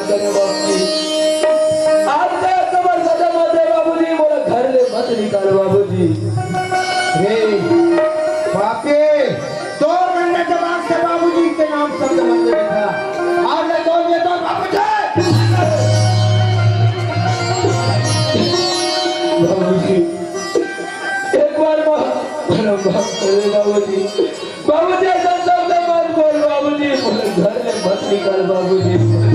करे बाबूजी। आज का कमर सजा मत दे बाबूजी, मोरा घर ले मत निकाल बाबूजी। हे बाके तो मैंने दिमाग से बाबूजी के नाम शब्द मत देखा। आज मैं तो ये तो बाबूजी एक बार बाबूजी बाबूजी ऐसा शब्द मत बोल बाबूजी, घर में मत निकाल बाबूजी।